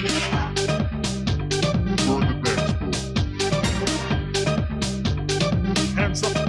Hands up. Hands up.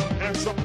You're the dance floor.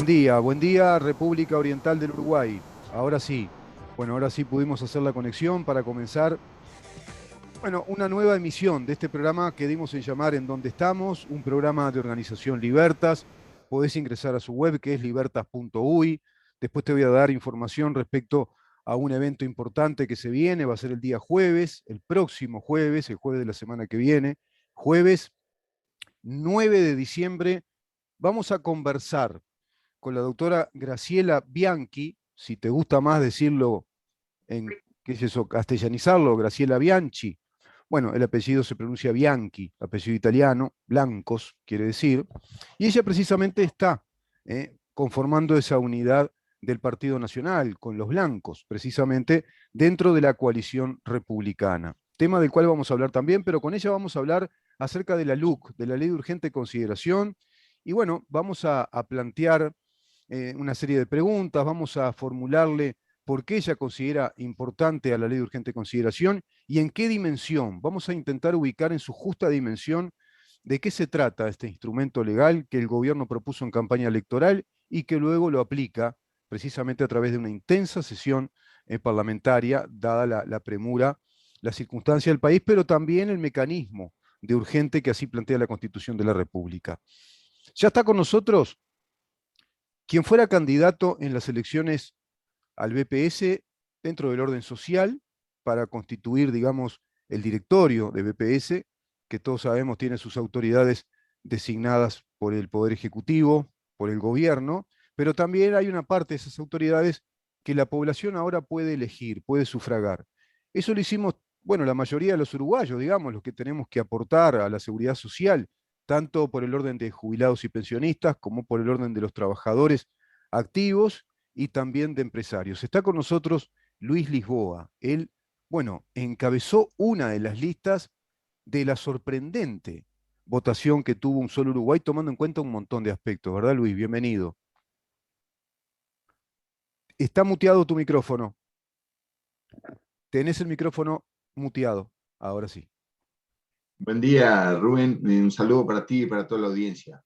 Día. Buen día, República Oriental del Uruguay. Ahora sí, bueno, ahora sí pudimos hacer la conexión para comenzar, bueno, una nueva emisión de este programa que dimos en llamar En Donde Estamos, un programa de organización Libertas. Podés ingresar a su web que es libertas.uy. Después te voy a dar información respecto a un evento importante que se viene, va a ser el día jueves, el próximo jueves, el jueves de la semana que viene, jueves 9 de diciembre. Vamos a conversar con la doctora Graciela Bianchi, si te gusta más decirlo en, ¿qué es eso? Castellanizarlo, Graciela Bianchi. Bueno, el apellido se pronuncia Bianchi, apellido italiano, blancos quiere decir, y ella precisamente está conformando esa unidad del Partido Nacional con los blancos, precisamente dentro de la coalición republicana. Tema del cual vamos a hablar también, pero con ella vamos a hablar acerca de la LUC, de la Ley de Urgente Consideración, y bueno, vamos a plantear una serie de preguntas, vamos a formularle por qué ella considera importante a la Ley de Urgente Consideración y en qué dimensión. Vamos a intentar ubicar en su justa dimensión de qué se trata este instrumento legal que el gobierno propuso en campaña electoral y que luego lo aplica precisamente a través de una intensa sesión parlamentaria, dada la premura, la circunstancia del país, pero también el mecanismo de urgente que así plantea la Constitución de la República. Ya está con nosotros quien fuera candidato en las elecciones al BPS dentro del orden social para constituir, digamos, el directorio de BPS, que todos sabemos tiene sus autoridades designadas por el Poder Ejecutivo, por el gobierno, pero también hay una parte de esas autoridades que la población ahora puede elegir, puede sufragar. Eso lo hicimos, bueno, la mayoría de los uruguayos, digamos, los que tenemos que aportar a la seguridad social, tanto por el orden de jubilados y pensionistas como por el orden de los trabajadores activos y también de empresarios. Está con nosotros Luis Lisboa. Él, bueno, encabezó una de las listas de la sorprendente votación que tuvo un solo Uruguay, tomando en cuenta un montón de aspectos, ¿verdad, Luis? Bienvenido. Está muteado tu micrófono. Tenés el micrófono muteado. Ahora sí. Buen día, Rubén. Un saludo para ti y para toda la audiencia.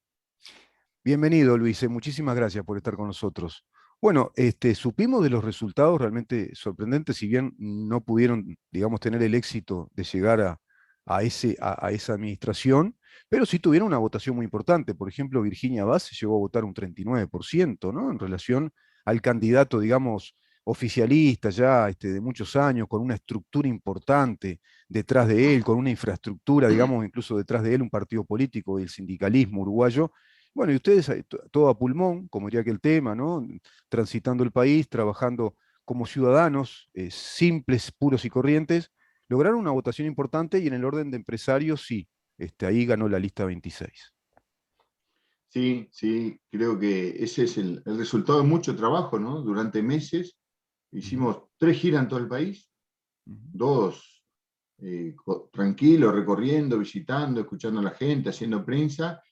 Bienvenido, Luis. Muchísimas gracias por estar con nosotros. Bueno, supimos de los resultados realmente sorprendentes, si bien no pudieron, digamos, tener el éxito de llegar a esa administración, pero sí tuvieron una votación muy importante. Por ejemplo, Virginia Vaz llegó a votar un 39%, ¿no? En relación al candidato, digamos, oficialista ya de muchos años, con una estructura importante detrás de él, con una infraestructura, digamos, incluso detrás de él, un partido político y el sindicalismo uruguayo. Bueno, y ustedes, todo a pulmón, como diría aquel tema, ¿no? Transitando el país, trabajando como ciudadanos simples, puros y corrientes, lograron una votación importante y en el orden de empresarios, sí, ahí ganó la lista 26. Sí, sí, creo que ese es el resultado de mucho trabajo, ¿no? Durante meses hicimos 3 giras en todo el país, 2 tranquilos, recorriendo, visitando, escuchando a la gente, haciendo prensa,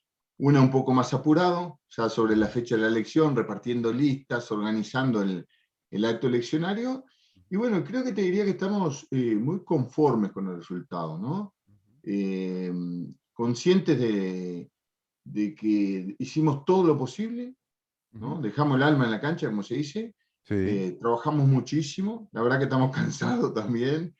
una un poco más apurado, ya sobre la fecha de la elección, repartiendo listas, organizando el acto eleccionario. Y bueno, creo que te diría que estamos muy conformes con el resultado, ¿no? Eh, Conscientes de que hicimos todo lo posible, ¿no? Ujú. Dejamos el alma en la cancha, como se dice. Sí. Trabajamos muchísimo, la verdad que estamos cansados también,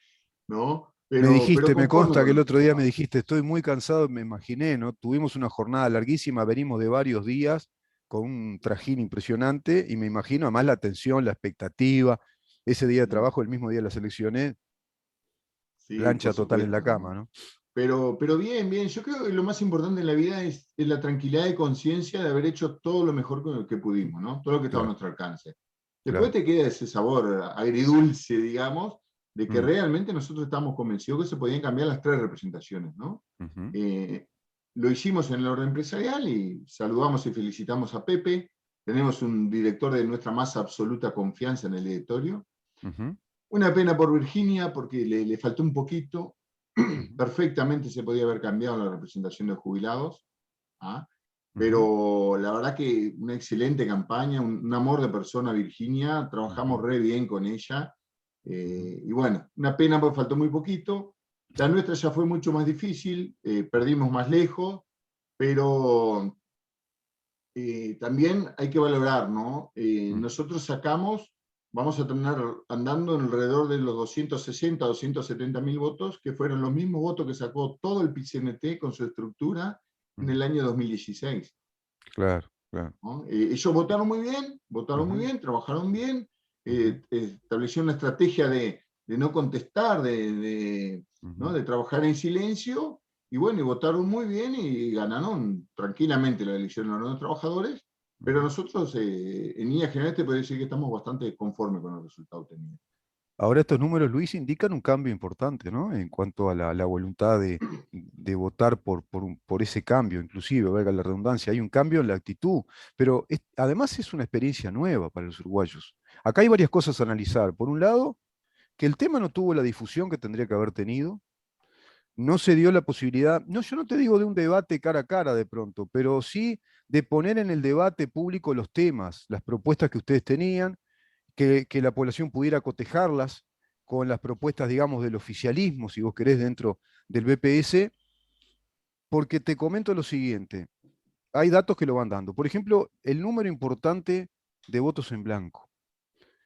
¿no? Me Pero dijiste, me conforme consta con que el el otro día me resultado. dijiste, estoy muy cansado, me imaginé, ¿no? Tuvimos una jornada larguísima, venimos de varios días con un trajín impresionante y me imagino además la tensión, la expectativa, ese día de Sí, trabajo, el mismo día de las elecciones, sí, por plancha total en la supuesto, cama, ¿no? ¿no? Pero bien, bien, yo creo que lo más importante en la vida es la tranquilidad de conciencia de haber hecho todo lo mejor que pudimos, ¿no? Todo lo que estaba a Claro, nuestro alcance. Después claro. te queda ese sabor agridulce, digamos, de que Mm, realmente nosotros estamos convencidos que se podían cambiar las tres representaciones, ¿no? ujú, Eh, lo hicimos en el orden empresarial y saludamos y felicitamos a Pepe. Tenemos un director de nuestra más absoluta confianza en el directorio. ujú, Una pena por Virginia porque le faltó un poquito. ujú, Perfectamente se podía haber cambiado la representación de jubilados. ¿Ah? ujú, Pero la verdad que una excelente campaña, un amor de persona Virginia, trabajamos ujú, re bien con ella. ujú, Y bueno, una pena porque faltó muy poquito. La nuestra ya fue mucho más difícil, perdimos más lejos, pero también hay que valorar, ¿no? ujú, Nosotros sacamos, vamos a terminar andando en alrededor de los 260, 270 mil votos, que fueron los mismos votos que sacó todo el PCNT con su estructura en ujú. el año 2016. Claro, claro. ¿No? Ellos votaron muy Ujú, bien, trabajaron bien, ujú, establecieron una estrategia de no contestar, ¿no? ujú. De trabajar en silencio, y bueno, y votaron muy bien y ganaron tranquilamente la elección de los trabajadores, pero Ujú. nosotros en líneas generales te puedo decir que estamos bastante conformes con el resultado obtenido. Ahora estos números, Luis, indican un cambio importante, ¿no? En cuanto a la voluntad de votar por ese cambio, inclusive, valga la redundancia, hay un cambio en la actitud, pero además es una experiencia nueva para los uruguayos. Acá hay varias cosas a analizar. Por un lado, que el tema no tuvo la difusión que tendría que haber tenido, no se dio la posibilidad, no, yo no te digo de un debate cara a cara de pronto, pero sí de poner en el debate público los temas, las propuestas que ustedes tenían, que la población pudiera cotejarlas con las propuestas, digamos, del oficialismo, si vos querés, dentro del BPS, porque te comento lo siguiente, hay datos que lo van dando. Por ejemplo, el número importante de votos en blanco.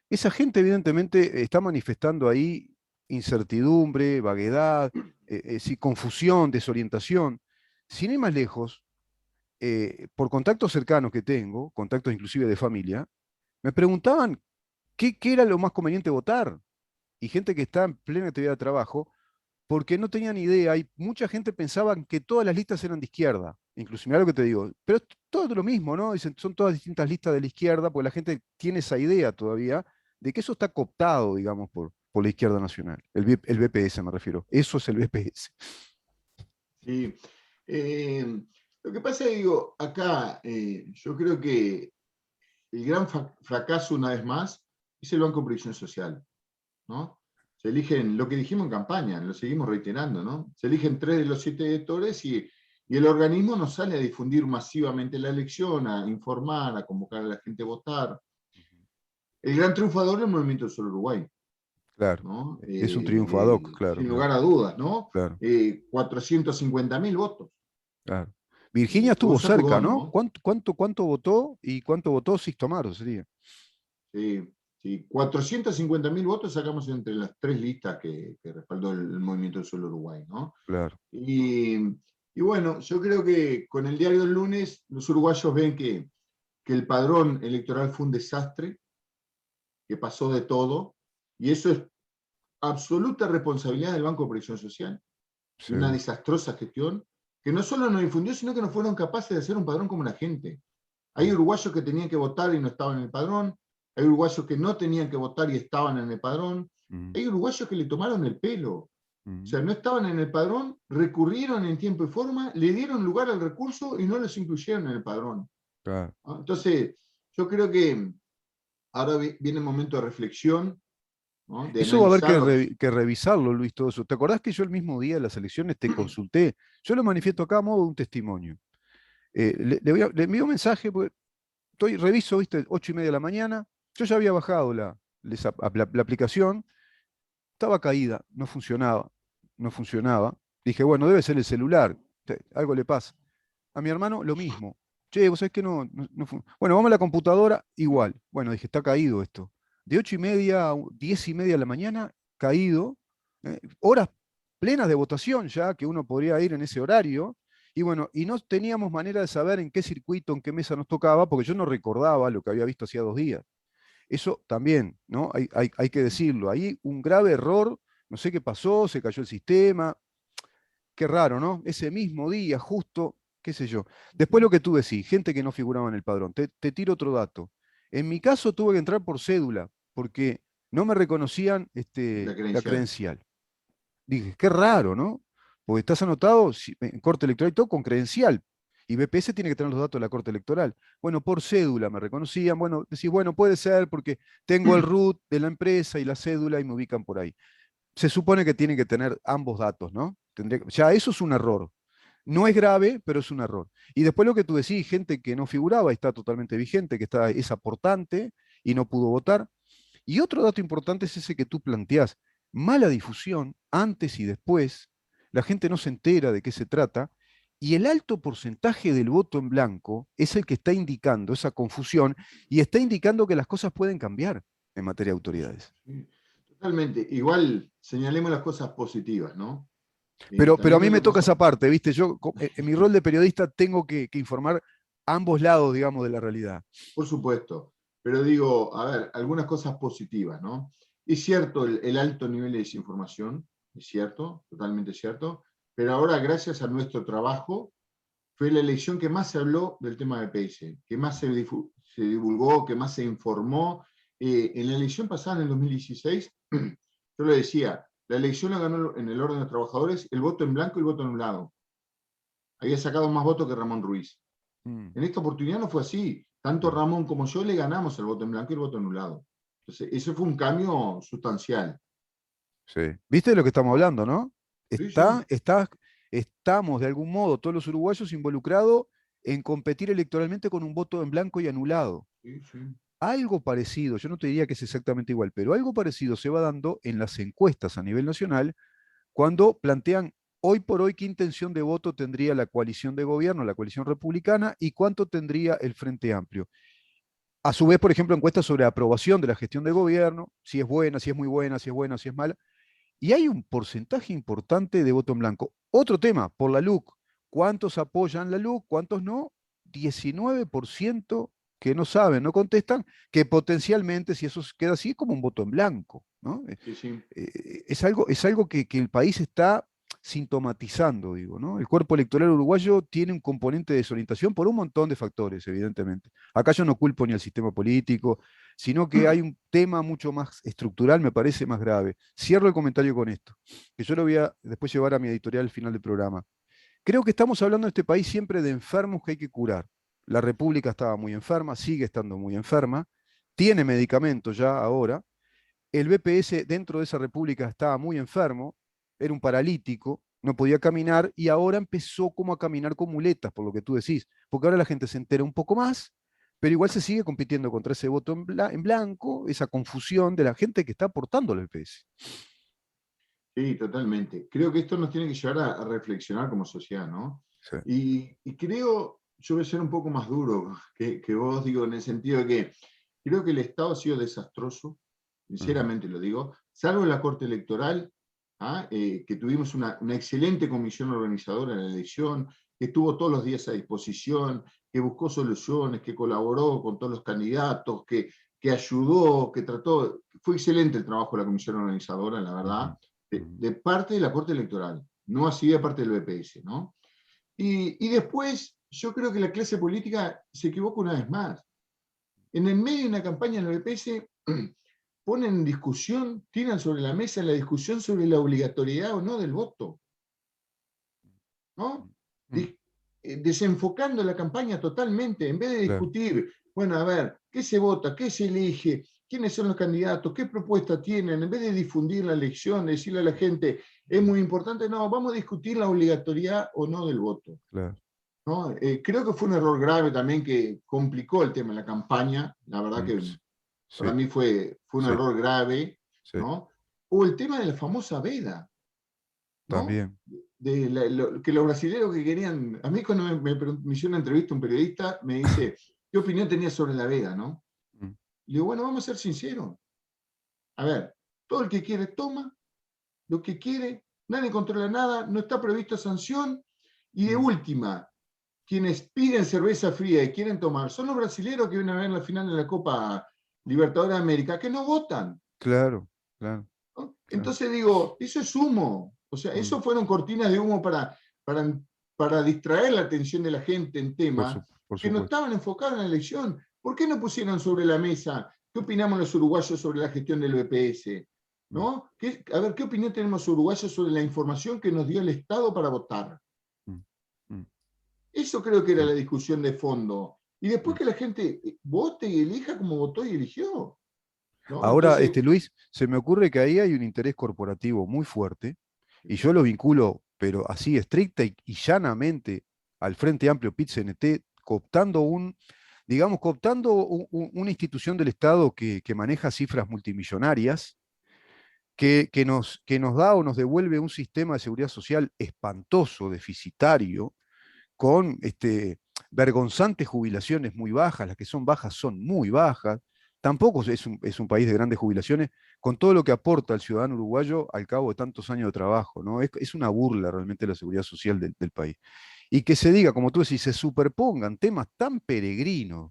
Esa gente evidentemente está manifestando ahí incertidumbre, vaguedad, sí, confusión, desorientación. Sin ir más lejos, por contactos cercanos que tengo, contactos inclusive de familia, me preguntaban qué era lo más conveniente votar. Y gente que está en plena actividad de trabajo, porque no tenían idea, y mucha gente pensaba que todas las listas eran de izquierda, incluso, mira lo que te digo, pero es todo lo mismo, ¿no? Dicen, son todas distintas listas de la izquierda, porque la gente tiene esa idea todavía de que eso está cooptado, digamos, por la izquierda nacional, el BPS me refiero, eso es el BPS. Sí. Lo que pasa es, digo, acá yo creo que el gran fracaso, una vez más, es el Banco de Previsión Social, ¿no? Se eligen, lo que dijimos en campaña, lo seguimos reiterando, ¿no? Se eligen 3 de los 7 directores y el organismo no sale a difundir masivamente la elección, a informar, a convocar a la gente a votar. El gran triunfador es el Movimiento del Sol Uruguay, Claro, ¿no? es un triunfo ad hoc, claro, Sin claro, lugar a dudas, ¿no? claro, 450 mil votos, claro. Virginia fue un estuvo cerca, sacudón, ¿no? ¿no? ¿Cuánto votó y cuánto votó Sixto Amaro sería? Sí, sí, 450 mil votos sacamos entre las tres listas que respaldó el Movimiento del Sol Uruguay, ¿no? Claro. Y, y bueno, yo creo que con el diario del lunes los uruguayos ven que el padrón electoral fue un desastre, que pasó de todo, y eso es absoluta responsabilidad del Banco de Previsión Social, de una Seguro. desastrosa gestión, que no solo nos difundió, sino que no fueron capaces de hacer un padrón como la gente. Hay Mm, uruguayos que tenían que votar y no estaban en el padrón, hay uruguayos que no tenían que votar y estaban en el padrón, mm, hay uruguayos que le tomaron el pelo. O mm, sea, no estaban en el padrón, recurrieron en tiempo y forma, le dieron lugar al recurso y no los incluyeron en el padrón. claro. ¿No? Entonces, yo creo que ahora viene el momento de reflexión, ¿no? De Eso va a haber analizar que revisarlo, Luis, todo eso. ¿Te acordás que yo el mismo día de las elecciones te consulté? Yo lo manifiesto acá a modo de un testimonio. Le envío un mensaje, porque reviso, viste, 8:30 de la mañana. Yo ya había bajado la aplicación, estaba caída, no funcionaba, no funcionaba. Dije, bueno, debe ser el celular, algo le pasa. A mi hermano, lo mismo. Che, vos sabés que bueno, vamos a la computadora, igual. Bueno, dije, está caído esto. De 8:30 a 10:30 de la mañana, caído. Horas plenas de votación ya, que uno podría ir en ese horario. Y bueno, y no teníamos manera de saber en qué circuito, en qué mesa nos tocaba, porque yo no recordaba lo que había visto hacía 2 días. Eso también, ¿no? Hay que decirlo. Ahí un grave error, no sé qué pasó, se cayó el sistema. Qué raro, ¿no? Ese mismo día, justo, qué sé yo. Después lo que tú decís, gente que no figuraba en el padrón. Te tiro otro dato. En mi caso tuve que entrar por cédula, porque no me reconocían La la credencial. credencial. Dije, qué raro, ¿no? Porque estás anotado en corte electoral y todo con credencial. Y BPS tiene que tener los datos de la corte electoral. Bueno, por cédula me reconocían. Bueno, decís, bueno, puede ser porque tengo el root de la empresa y la cédula y me ubican por ahí. Se supone que tienen que tener ambos datos, ¿no? Ya eso es un error. No es grave, pero es un error. Y después lo que tú decís, gente que no figuraba está totalmente vigente, es aportante y no pudo votar. Y otro dato importante es ese que tú planteás. Mala difusión, antes y después, la gente no se entera de qué se trata, y el alto porcentaje del voto en blanco es el que está indicando esa confusión y está indicando que las cosas pueden cambiar en materia de autoridades. Sí, totalmente. Igual señalemos las cosas positivas, ¿no? Pero a También mí me otra toca cosa, esa parte, ¿viste? Yo, en mi rol de periodista, tengo que informar ambos lados, digamos, de la realidad. por supuesto, pero digo, a ver, algunas cosas positivas, ¿no? Es cierto el alto nivel de desinformación, es cierto, totalmente cierto, pero ahora gracias a nuestro trabajo fue la elección que más se habló del tema de PS, que más se divulgó, que más se informó. En la elección pasada, en el 2016, yo le decía, la elección la ganó en el orden de los trabajadores el voto en blanco y el voto anulado. Había sacado más votos que Ramón Ruiz. Mm, En esta oportunidad no fue así. Tanto claro. Ramón como yo le ganamos el voto en blanco y el voto anulado. Entonces, ese fue un cambio sustancial. Sí. ¿Viste de lo que estamos hablando, no? Sí, sí, Estamos, de algún modo, todos los uruguayos involucrados en competir electoralmente con un voto en blanco y anulado. sí, sí. Algo parecido, yo no te diría que es exactamente igual, pero algo parecido se va dando en las encuestas a nivel nacional cuando plantean hoy por hoy qué intención de voto tendría la coalición de gobierno, la coalición republicana, y cuánto tendría el Frente Amplio. A su vez, por ejemplo, encuestas sobre aprobación de la gestión de gobierno, si es buena, si es muy buena, si es buena, si es mala, y hay un porcentaje importante de voto en blanco. Otro tema, por la LUC. ¿Cuántos apoyan la LUC? ¿Cuántos no? 19% que no saben, no contestan, que potencialmente, si eso queda así, es como un voto en blanco, ¿no? Sí, sí. Es algo que el país está sintomatizando, digo, ¿no? El cuerpo electoral uruguayo tiene un componente de desorientación por un montón de factores, evidentemente. Acá yo no culpo ni al sistema político, sino que hay un tema mucho más estructural, me parece más grave. Cierro el comentario con esto, que yo lo voy a después llevar a mi editorial al final del programa. Creo que estamos hablando en este país siempre de enfermos que hay que curar. La República estaba muy enferma, sigue estando muy enferma, tiene medicamentos ya ahora. El BPS dentro de esa república estaba muy enfermo, era un paralítico, no podía caminar y ahora empezó como a caminar con muletas, por lo que tú decís, porque ahora la gente se entera un poco más, pero igual se sigue compitiendo contra ese voto en blanco, esa confusión de la gente que está aportando al BPS. Sí, totalmente. Creo que esto nos tiene que llevar a reflexionar como sociedad, ¿no? Sí. Y creo, yo voy a ser un poco más duro que vos, digo, en el sentido de que creo que el Estado ha sido desastroso, Ajá. sinceramente lo digo, salvo en la Corte Electoral, que tuvimos una excelente comisión organizadora en la elección, que estuvo todos los días a disposición, que buscó soluciones, que colaboró con todos los candidatos, que ayudó, que trató. Fue excelente el trabajo de la comisión organizadora, la verdad, Ujú, ujú. de parte de la Corte Electoral, no así de parte del BPS, ¿no? Y después, yo creo que la clase política se equivoca una vez más. En el medio de una campaña en el BPS ponen en discusión, tiran sobre la mesa la discusión sobre la obligatoriedad o no del voto, ¿no? Mm, Desenfocando la campaña totalmente, en vez de claro, discutir, bueno, a ver, ¿qué se vota? ¿Qué se elige? ¿Quiénes son los candidatos? ¿Qué propuesta tienen? En vez de difundir la elección, decirle a la gente, es muy importante, no, vamos a discutir la obligatoriedad o no del voto. claro. ¿no? Creo que fue un error grave también que complicó el tema de la campaña. La verdad que Sí, para mí fue un sí, error grave, sí, ¿no? O el tema de la famosa veda, ¿no? también. Que los brasileños que querían, a mí cuando me hizo una entrevista un periodista, me dice, ¿qué opinión tenía sobre la veda, no? Mm, Le digo, bueno, vamos a ser sinceros. A ver, todo el que quiere toma, lo que quiere, nadie controla nada, no está previsto sanción, y de mm, última, quienes piden cerveza fría y quieren tomar son los brasileños que vienen a ver la final de la Copa Libertadores de América, que no votan. claro, claro, ¿No? claro. Entonces digo, eso es humo. O sea, Mm, eso fueron cortinas de humo para, para distraer la atención de la gente en temas por que no supuesto. estaban enfocados en la elección. ¿Por qué no pusieron sobre la mesa qué opinamos los uruguayos sobre la gestión del BPS? Mm, ¿No? A ver, ¿qué opinión tenemos los uruguayos sobre la información que nos dio el Estado para votar? mm, mm, Eso creo que era sí, la discusión de fondo. Y después mm. que la gente vote y elija como votó y eligió. ¿No? Ahora, Entonces, Luis, se me ocurre que ahí hay un interés corporativo muy fuerte, y yo lo vinculo, pero así estricta y llanamente, al Frente Amplio PIT-CNT, cooptando digamos, cooptando una institución del Estado que maneja cifras multimillonarias, que nos da o nos devuelve un sistema de seguridad social espantoso, deficitario, con vergonzantes jubilaciones muy bajas, las que son bajas son muy bajas. Tampoco es un país de grandes jubilaciones, con todo lo que aporta el ciudadano uruguayo al cabo de tantos años de trabajo, ¿no? Es una burla realmente la seguridad social del país. Y que se diga, como tú decís, se superpongan temas tan peregrinos,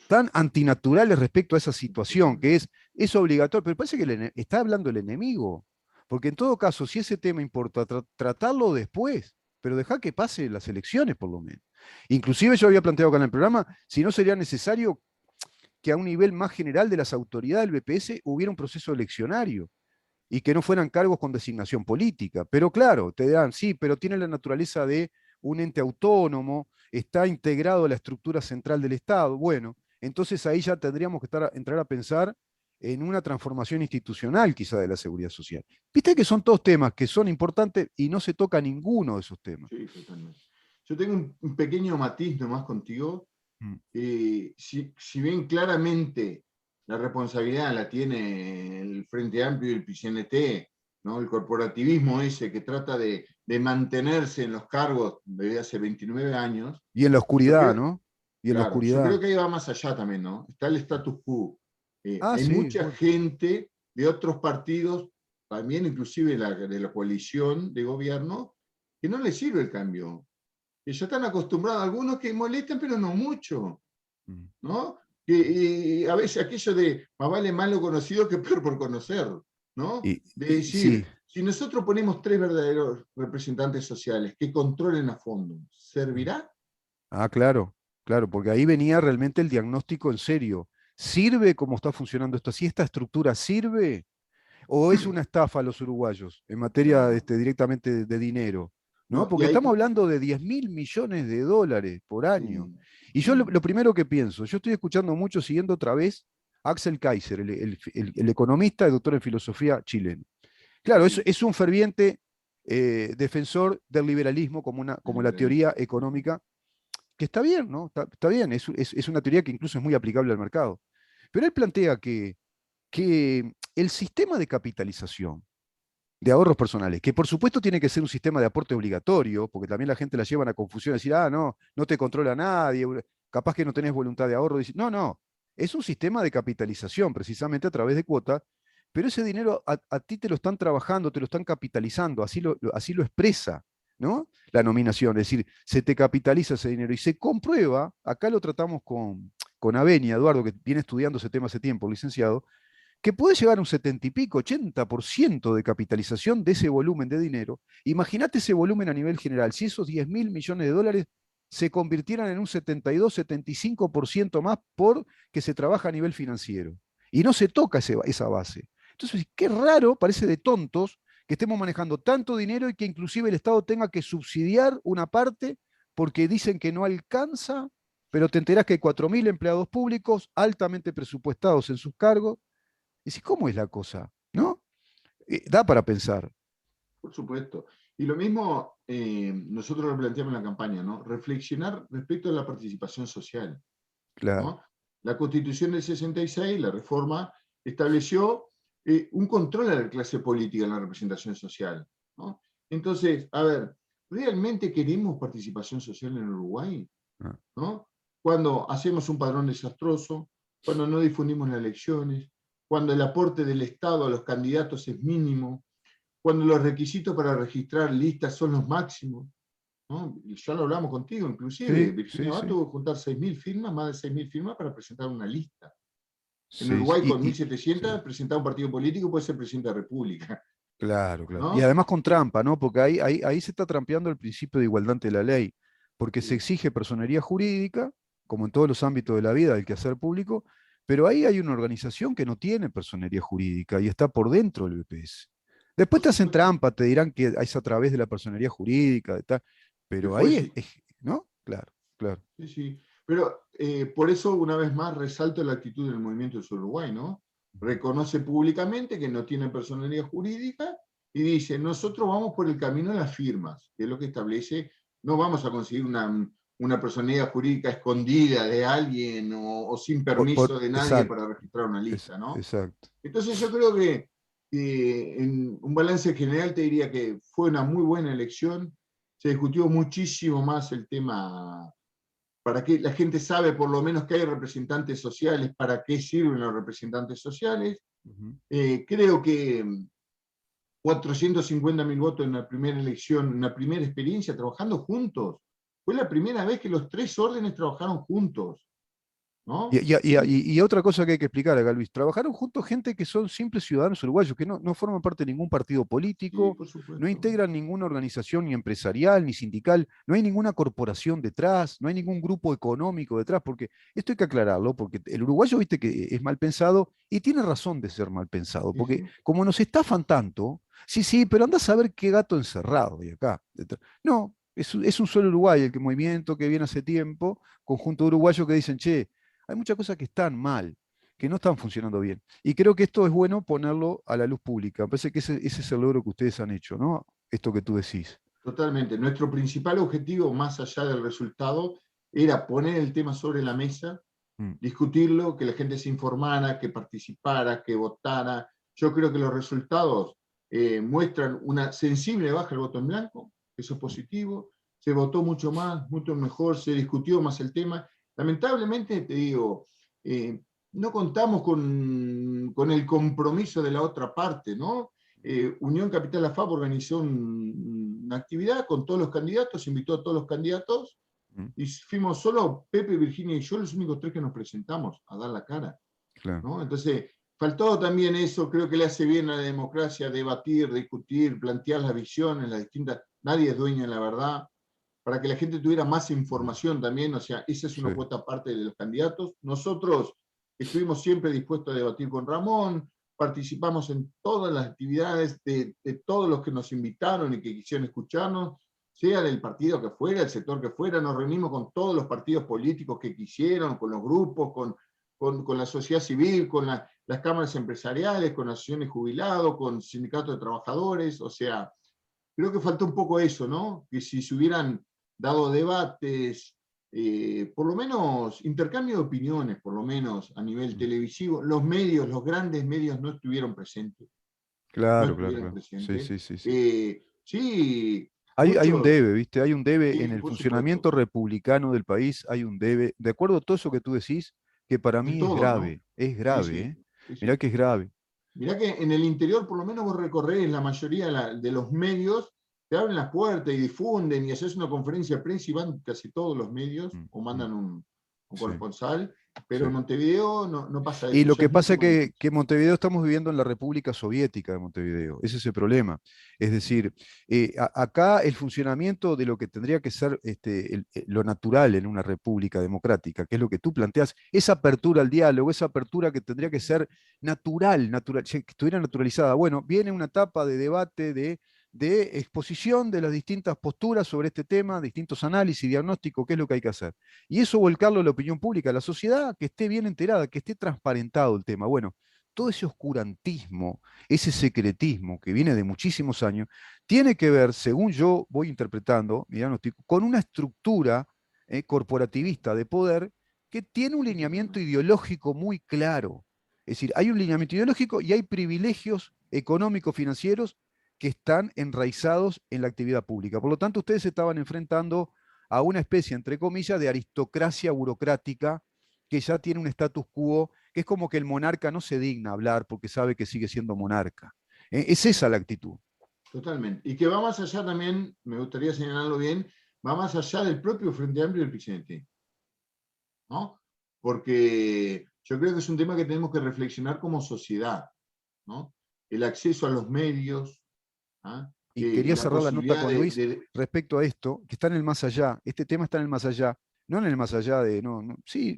tan antinaturales respecto a esa situación, que es obligatorio, pero parece que está hablando el enemigo, porque en todo caso, si ese tema importa, tratarlo después, pero dejar que pase las elecciones por lo menos. Inclusive yo había planteado acá en el programa, si no sería necesario que a un nivel más general de las autoridades del BPS hubiera un proceso eleccionario y que no fueran cargos con designación política. Pero claro, te dan, sí, pero tiene la naturaleza de un ente autónomo, está integrado a la estructura central del Estado. Bueno, entonces ahí ya tendríamos que entrar a pensar en una transformación institucional quizá de la seguridad social. Viste que son todos temas que son importantes y no se toca ninguno de esos temas. sí, totalmente. Yo tengo un pequeño matiz nomás contigo. Mm. Si bien claramente la responsabilidad la tiene el Frente Amplio y el PCNT, ¿no? El corporativismo ese que trata de mantenerse en los cargos desde hace 29 años, Y en la yo oscuridad, creo, ¿no? Y en la claro, yo oscuridad. creo que ahí va más allá también, ¿no? Está el status quo. Ah, Hay sí, mucha bueno. gente de otros partidos, también inclusive de la coalición de gobierno, que no les sirve el cambio, que ya están acostumbrados, algunos que molestan, pero no mucho, Mm. ¿no? Y a veces aquello de más vale malo conocido que peor por conocer, ¿no? De Sí. decir, si nosotros ponemos tres verdaderos representantes sociales que controlen a fondo, ¿servirá? Ah, claro, claro, porque ahí venía realmente el diagnóstico en serio. ¿Sirve cómo está funcionando esto así? ¿Esta estructura sirve? ¿O es una estafa a los uruguayos en materia No, directamente de dinero? ¿No? no, y Porque hay estamos que, hablando de 10.000 millones de dólares por año. sí, Y yo sí, lo primero que pienso, yo estoy escuchando mucho, siguiendo otra vez, Axel Kaiser, el economista y doctor en filosofía chileno. Claro, sí, es un ferviente defensor del liberalismo el como la liberalismo. teoría económica que está bien, ¿no? Está bien, es una teoría que incluso es muy aplicable al mercado. Pero él plantea que el sistema de capitalización de ahorros personales, que por supuesto tiene que ser un sistema de aporte obligatorio, porque también la gente la lleva a confusión, decir, ah, no, no te controla nadie, capaz que no tenés voluntad de ahorro. No, no, es un sistema de capitalización, precisamente a través de cuotas, pero ese dinero a ti te lo están trabajando, te lo están capitalizando, así lo expresa, ¿no? La nominación, es decir, se te capitaliza ese dinero y se comprueba, acá lo tratamos con Avenia, Eduardo, que viene estudiando ese tema hace tiempo, licenciado, que puede llegar a un 70 y pico, 80% de capitalización de ese volumen de dinero. Imagínate ese volumen a nivel general, si esos 10.000 millones de dólares se convirtieran en un 72, 75% más por que se trabaja a nivel financiero. Y no se toca esa base. Entonces, qué raro, parece de tontos, que estemos manejando tanto dinero y que inclusive el Estado tenga que subsidiar una parte porque dicen que no alcanza, pero te enterás que hay 4.000 empleados públicos altamente presupuestados en sus cargos. Decís, ¿cómo es la cosa? ¿No? Da para pensar. Por supuesto. Y lo mismo, nosotros lo planteamos en la campaña, ¿no? Reflexionar respecto a la participación social, Claro. ¿no? La Constitución del 66, la reforma, estableció un control a la clase política en la representación social, ¿no? Entonces, a ver, ¿realmente queremos participación social en Uruguay? Ah. ¿No? Cuando hacemos un padrón desastroso, cuando no difundimos las elecciones, cuando el aporte del Estado a los candidatos es mínimo, cuando los requisitos para registrar listas son los máximos, ¿no? Y ya lo hablamos contigo, inclusive Sí, Virginia sí, Abad sí. tuvo que juntar 6.000 firmas, más de 6.000 firmas para presentar una lista. En Sí, sí. Uruguay con Sí. 1.700 presentar un partido político puede ser presidente de la República, Claro, claro. Y ¿no? además con trampa, ¿no? Porque ahí se está trampeando el principio de igualdad ante la ley, porque se Sí, exige personería jurídica, como en todos los ámbitos de la vida del quehacer público, pero ahí hay una organización que no tiene personería jurídica y está por dentro del BPS. Después por te hacen supuesto. trampa, te dirán que es a través de la personería jurídica, de tal, Que pero fue, ahí sí, ¿no? Claro, claro. sí, sí. Pero por eso, una vez más, resalto la actitud del Movimiento Sur Uruguay, ¿no? Reconoce públicamente que no tiene personalidad jurídica y dice, nosotros vamos por el camino de las firmas, que es lo que establece, no vamos a conseguir una personalidad jurídica escondida de alguien o sin permiso de nadie Exacto, para registrar una lista, ¿no? exacto. Entonces yo creo que en un balance general te diría que fue una muy buena elección, se discutió muchísimo más el tema para qué la gente sabe por lo menos que hay representantes sociales, para qué sirven los representantes sociales. Ujú. Creo que 450.000 votos en la primera elección, en la primera experiencia trabajando juntos. Fue la primera vez que los tres órdenes trabajaron juntos, Y, ¿no? y- y otra cosa que hay que explicar acá, Luis, trabajaron juntos gente que son simples ciudadanos uruguayos, que no forman parte de ningún partido Sí, político, por no supuesto. integran ninguna organización ni empresarial ni sindical, no hay ninguna corporación detrás, no hay ningún grupo económico detrás, porque esto hay que aclararlo, porque el uruguayo, viste que es mal pensado y tiene razón de ser mal pensado, Sí, porque sí. como nos estafan tanto, sí, sí, pero anda a saber qué gato encerrado hay acá. No, es un solo Uruguay, el que movimiento que viene hace tiempo, conjunto de uruguayos que dicen, che, hay muchas cosas que están mal, que no están funcionando bien. Y creo que esto es bueno ponerlo a la luz pública. Me parece que ese es el logro que ustedes han hecho, ¿no? Esto que tú decís. Totalmente. Nuestro principal objetivo, más allá del resultado, era poner el tema sobre la mesa, Mm. discutirlo, que la gente se informara, que participara, que votara. Yo creo que los resultados muestran una sensible baja del voto en blanco, eso es positivo. Se votó mucho más, mucho mejor, se discutió más el tema. Lamentablemente, te digo, no contamos con el compromiso de la otra parte, ¿no? Unión Capital AFAP organizó una actividad con todos los candidatos, invitó a todos los candidatos Mm. y fuimos solo Pepe, Virginia y yo los únicos tres que nos presentamos a dar la cara, Claro. ¿no? Entonces, faltó también eso, creo que le hace bien a la democracia debatir, discutir, plantear las visiones, las distintas, nadie es dueño de la verdad, para que la gente tuviera más información también, o sea, esa es Sí. una cuota aparte de los candidatos. Nosotros estuvimos siempre dispuestos a debatir con Ramón, participamos en todas las actividades de todos los que nos invitaron y que quisieron escucharnos, sea del partido que fuera, el sector que fuera, nos reunimos con todos los partidos políticos que quisieron, con los grupos, con la sociedad civil, con las cámaras empresariales, con asociaciones jubilados, con sindicatos de trabajadores, o sea, creo que faltó un poco eso, ¿no? Que si se hubieran dado debates, por lo menos intercambio de opiniones, por lo menos a nivel Mm. televisivo, los medios, los grandes medios no estuvieron presentes, no Claro, claro, estuvieron claro. Sí, presentes. sí, sí, sí. Sí, Hay un muchos, debe, ¿viste? Hay un debe en sí, el por supuesto, funcionamiento republicano del país, hay un debe, de acuerdo a todo eso que tú decís, que para de mí todos, ¿no? es Sí, grave, sí, ¿eh? sí, Mirá sí. que es grave. Mirá que en el interior, por lo menos vos recorrés la mayoría de los medios, te abren las puertas y difunden y haces una conferencia de prensa y van casi todos los medios Mm, o mm. mandan un Sí, corresponsal, pero sí. en Montevideo no pasa Y eso, lo ya que es pasa mucho es más difícil. que Montevideo estamos viviendo en la República Soviética de Montevideo. Ese es el problema. Es decir, acá el funcionamiento de lo que tendría que ser lo natural en una república democrática, que es lo que tú planteas, esa apertura al diálogo, esa apertura que tendría que ser natural, que estuviera naturalizada. Bueno, viene una etapa de debate, de exposición de las distintas posturas sobre este tema, distintos análisis, diagnósticos, qué es lo que hay que hacer. Y eso volcarlo a la opinión pública, a la sociedad, que esté bien enterada, que esté transparentado el tema. Bueno, todo ese oscurantismo, ese secretismo que viene de muchísimos años, tiene que ver, según yo voy interpretando mi diagnóstico, con una estructura corporativista de poder que tiene un Sí, lineamiento totalmente. ideológico muy claro. Es decir, hay un lineamiento ideológico y hay privilegios económicos, financieros, que están enraizados en la actividad pública. Por lo tanto, ustedes se estaban enfrentando a una especie, entre comillas, de aristocracia burocrática que ya tiene un status quo, que es como que el monarca no se digna a hablar porque sabe que sigue siendo monarca. Es esa la actitud. Totalmente. Y que va más allá también, me gustaría señalarlo bien, va más allá del propio Frente Amplio del presidente, ¿no? Porque yo creo que es un tema que tenemos que reflexionar como sociedad, ¿no? El acceso a los medios, ¿ah? Y Que quería la cerrar la nota posibilidad con de, Luis respecto a esto, que está en el más allá. Este tema está en el más allá. No en el más allá de, sí,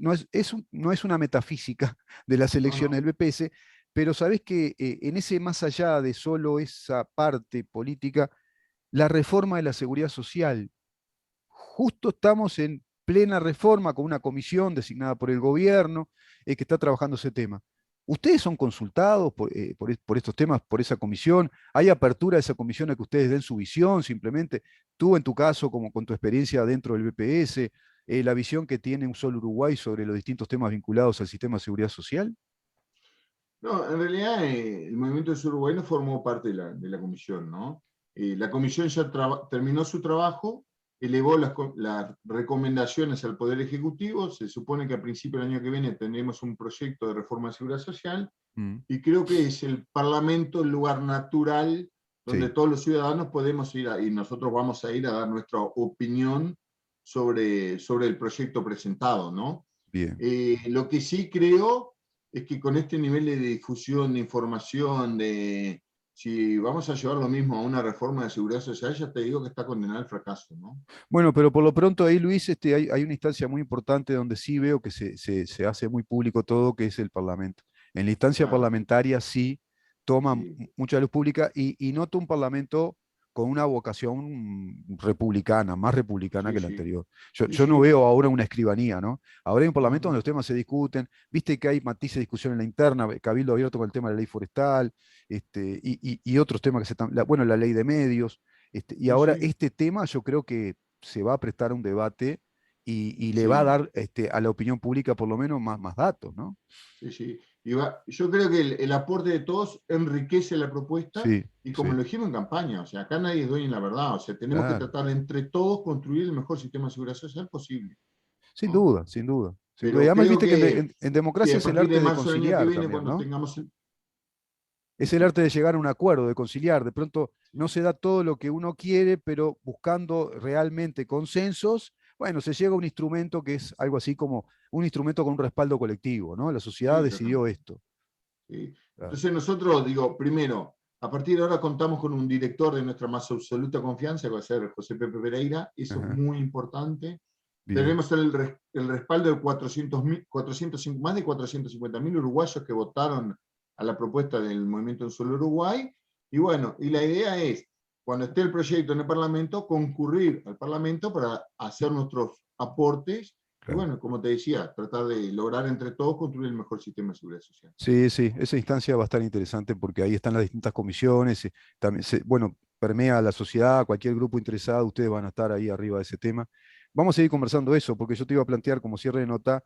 no es una metafísica de las no, elecciones no, del BPS, pero sabés que en ese más allá de solo esa parte política, la reforma de la seguridad social, justo estamos en plena reforma con una comisión designada por el gobierno que está trabajando ese tema. ¿Ustedes son consultados por estos temas, por esa comisión? ¿Hay apertura a esa comisión a que ustedes den su visión simplemente? Tú en tu caso, como con tu experiencia dentro del BPS, la visión que tiene un solo Uruguay sobre los distintos temas vinculados al sistema de seguridad social. no, en realidad el Movimiento Sur Uruguay no formó parte de la comisión, ¿no? La comisión ya terminó su trabajo, elevó las recomendaciones al Poder Ejecutivo, se supone que a principio del año que viene tendremos un proyecto de reforma de seguridad social, Mm, y creo que es el Parlamento el lugar natural donde sí, todos los ciudadanos podemos ir y nosotros vamos a ir a dar nuestra opinión sobre el proyecto presentado, ¿no? bien. Lo que sí creo es que con este nivel de difusión de información, si vamos a llevar lo mismo a una reforma de seguridad social, ya te digo que está condenada al fracaso, ¿no? Bueno, pero por lo pronto ahí, Luis, hay una instancia muy importante donde sí veo que se hace muy público todo, que es el Parlamento. En la instancia Claro, parlamentaria sí toma sí, mucha luz pública y noto un Parlamento con una vocación republicana, más republicana sí, que la sí, anterior. sí, Yo no sí, veo ahora una escribanía, ¿no? Ahora hay un no, Parlamento donde no, los temas se discuten, viste que hay matices de discusión en la interna, cabildo abierto con el tema de la ley forestal, y otros temas que se están, bueno, la ley de medios, y sí, ahora sí, este tema yo creo que se va a prestar a un debate y le va a sí. dar a la opinión pública por lo menos más datos, ¿no? Sí, sí. Yo creo que el aporte de todos enriquece la propuesta Sí, y como sí, lo dijimos en campaña, o sea, acá nadie es dueño de la verdad, o sea, tenemos que claro. tratar de entre todos construir el mejor sistema de seguridad social posible, Sin ¿no? duda, sin duda. Sin duda. Y Pero además creo viste que que en democracia a es el partir de arte de marzo del año que conciliar viene, también, cuando ¿no? tengamos Es el arte de llegar a un acuerdo, de conciliar. De pronto no sí, se da todo lo que uno quiere, pero buscando realmente consensos, bueno, se llega a un instrumento que es algo así como un instrumento con un respaldo colectivo, ¿no? La sociedad sí, decidió totalmente. esto. Sí. Claro. Entonces nosotros, digo, primero, a partir de ahora contamos con un director de nuestra más absoluta confianza, que va a ser José Pepe Pereira, eso es Ajá, muy importante. bien, Tenemos el respaldo de 400, más de 450.000 uruguayos que votaron a la propuesta del Movimiento Un Solo Uruguay. Y bueno, y la idea es, cuando esté el proyecto en el Parlamento, concurrir al Parlamento para hacer nuestros aportes. Y claro. bueno, como te decía, tratar de lograr entre todos construir el mejor sistema de seguridad social. Sí, sí, esa instancia va a estar interesante porque ahí están las distintas comisiones, también bueno, permea a la sociedad, cualquier grupo interesado, ustedes van a estar ahí arriba de ese tema. Vamos a seguir conversando eso, porque yo te iba a plantear como cierre de nota,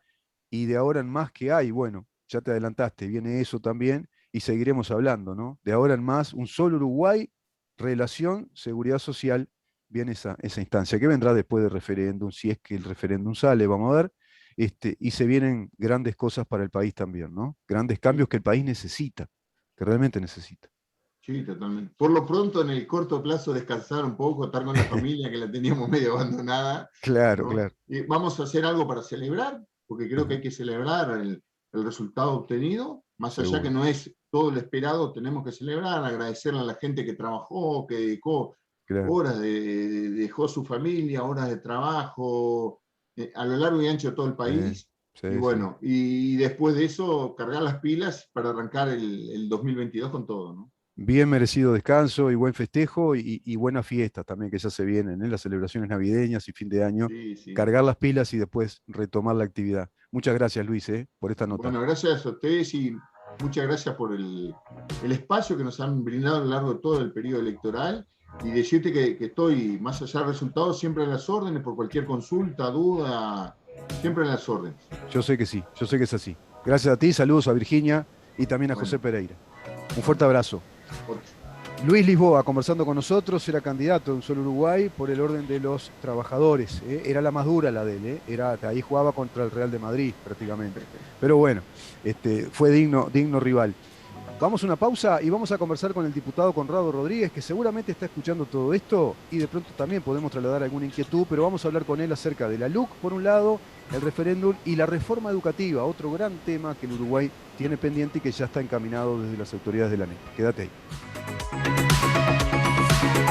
y de ahora en más que hay, bueno, ya te adelantaste, viene eso también, y seguiremos hablando, ¿no? De ahora en más, un solo Uruguay, relación, seguridad social, viene esa instancia, que vendrá después del referéndum, si es que el referéndum sale, vamos a ver, y se vienen grandes cosas para el país también, ¿no? Grandes cambios que el país necesita, que realmente necesita. Sí, totalmente. Por lo pronto, en el corto plazo, descansar un poco, estar con la familia que la teníamos medio abandonada, Claro, ¿no? claro. Y vamos a hacer algo para celebrar, porque creo que Ajá, hay que celebrar el resultado obtenido, más allá que seguro. no es todo lo esperado, tenemos que celebrar, agradecerle a la gente que trabajó, que dedicó Claro. horas, dejó su familia, horas de trabajo, a lo largo y ancho de todo el Sí, país. Y sí, sí. bueno, y después de eso, cargar las pilas para arrancar el 2022 con todo, ¿no? Bien merecido descanso y buen festejo y buenas fiestas también que ya se vienen, ¿eh? Las celebraciones navideñas y fin de año. Sí, sí. Cargar las pilas y después retomar la actividad. Muchas gracias, Luis, ¿eh? Por esta nota. Bueno, gracias a ustedes y Muchas gracias por el espacio que nos han brindado a lo largo de todo el periodo electoral y decirte que estoy, más allá del resultado, siempre a las órdenes por cualquier consulta, duda, siempre a las órdenes. Yo sé que sí, yo sé que es así. Gracias a ti, saludos a Virginia y también a Bueno. José Pereira. Un fuerte abrazo. Otro. Luis Lisboa, conversando con nosotros, era candidato de Un Solo Uruguay por el orden de los trabajadores. Era la más dura la de él, ahí jugaba contra el Real de Madrid prácticamente. Pero bueno, fue digno rival. Vamos a una pausa y vamos a conversar con el diputado Conrado Rodríguez, que seguramente está escuchando todo esto y de pronto también podemos trasladar alguna inquietud, pero vamos a hablar con él acerca de la LUC, por un lado, el referéndum y la reforma educativa, otro gran tema que el Uruguay tiene pendiente y que ya está encaminado desde las autoridades de la ANEP. Quédate ahí.